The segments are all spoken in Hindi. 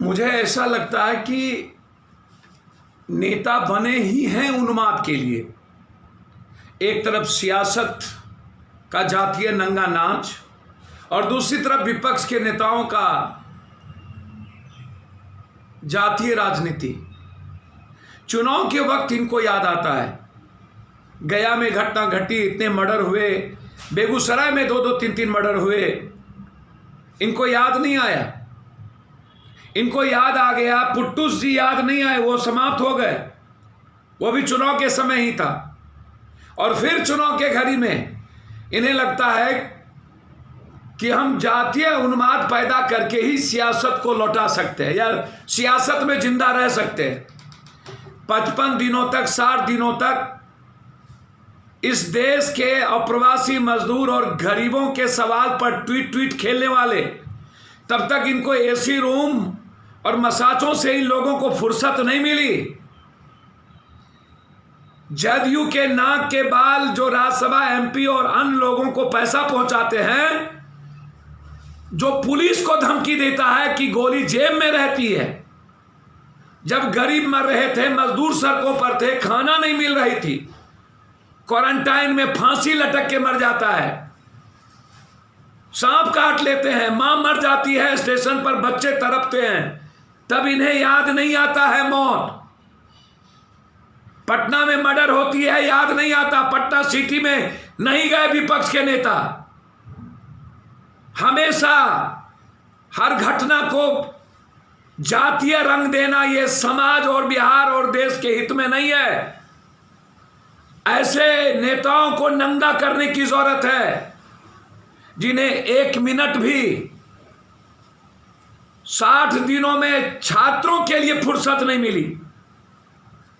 मुझे ऐसा लगता है कि नेता बने ही हैं उन्माद के लिए। एक तरफ सियासत का जातीय नंगा नाच और दूसरी तरफ विपक्ष के नेताओं का जातीय राजनीति। चुनाव के वक्त इनको याद आता है, गया में घटना घटी, इतने मर्डर हुए, बेगूसराय में 2-2, 3-3 मर्डर हुए, इनको याद नहीं आया। इनको याद आ गया, पुट्टूस जी याद नहीं आए, वो समाप्त हो गए, वो भी चुनाव के समय ही था। और फिर चुनाव के घड़ी में इन्हें लगता है कि हम जातीय उन्माद पैदा करके ही सियासत को लौटा सकते हैं या सियासत में जिंदा रह सकते हैं। 55 दिनों तक, 60 दिनों तक इस देश के अप्रवासी मजदूर और गरीबों के सवाल पर ट्वीट खेलने वाले, तब तक इनको एसी रूम और मसाजों से इन लोगों को फुर्सत नहीं मिली। जदयू के नाक के बाल जो राज्यसभा एमपी और अन्य लोगों को पैसा पहुंचाते हैं, जो पुलिस को धमकी देता है कि गोली जेब में रहती है, जब गरीब मर रहे थे, मजदूर सड़कों पर थे, खाना नहीं मिल रही थी, क्वारंटाइन में फांसी लटक के मर जाता है, सांप काट लेते हैं, मां मर जाती है, स्टेशन पर बच्चे तड़पते हैं, तब इन्हें याद नहीं आता है मौत। पटना में मर्डर होती है, याद नहीं आता, पटना सिटी में नहीं गए विपक्ष के नेता। हमेशा हर घटना को जातीय रंग देना ये समाज और बिहार और देश के हित में नहीं है। ऐसे नेताओं को नंगा करने की जरूरत है जिन्हें 1 मिनट भी 60 दिनों में छात्रों के लिए फुर्सत नहीं मिली,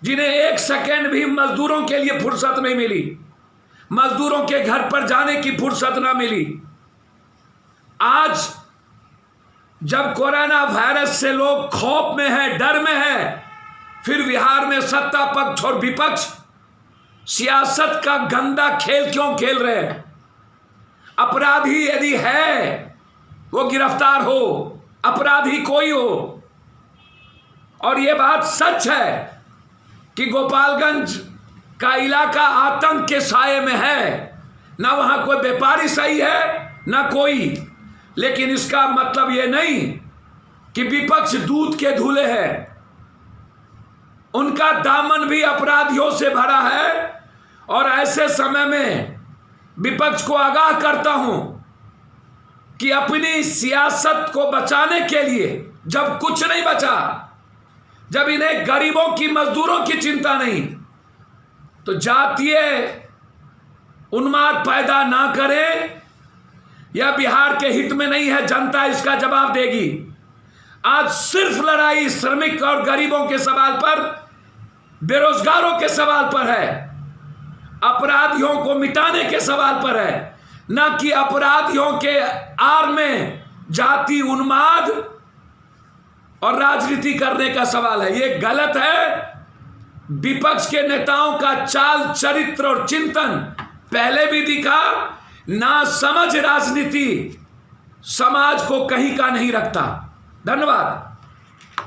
जिन्हें 1 सेकेंड भी मजदूरों के लिए फुर्सत नहीं मिली, मजदूरों के घर पर जाने की फुर्सत ना मिली। आज जब कोरोना वायरस से लोग खौफ में है, डर में है, फिर बिहार में सत्ता पक्ष और विपक्ष सियासत का गंदा खेल क्यों खेल रहे हैं? अपराधी यदि है वो गिरफ्तार हो, अपराधी कोई हो। और ये बात सच है कि गोपालगंज का इलाका आतंक के साये में है, ना वहां कोई व्यापारी सही है ना कोई, लेकिन इसका मतलब ये नहीं कि विपक्ष दूध के धुले है। उनका दामन भी अपराधियों से भरा है। और ऐसे समय में विपक्ष को आगाह करता हूं कि अपनी सियासत को बचाने के लिए, जब कुछ नहीं बचा, जब इन्हें गरीबों की, मजदूरों की चिंता नहीं, तो जातीय उन्माद पैदा ना करें। यह बिहार के हित में नहीं है, जनता इसका जवाब देगी। आज सिर्फ लड़ाई श्रमिक और गरीबों के सवाल पर, बेरोजगारों के सवाल पर है, अपराधियों को मिटाने के सवाल पर है, न कि अपराधियों के आड़ में जाति उन्माद और राजनीति करने का सवाल है। यह गलत है। विपक्ष के नेताओं का चाल, चरित्र और चिंतन पहले भी दिखा। ना समझ राजनीति समाज को कहीं का नहीं रखता। धन्यवाद।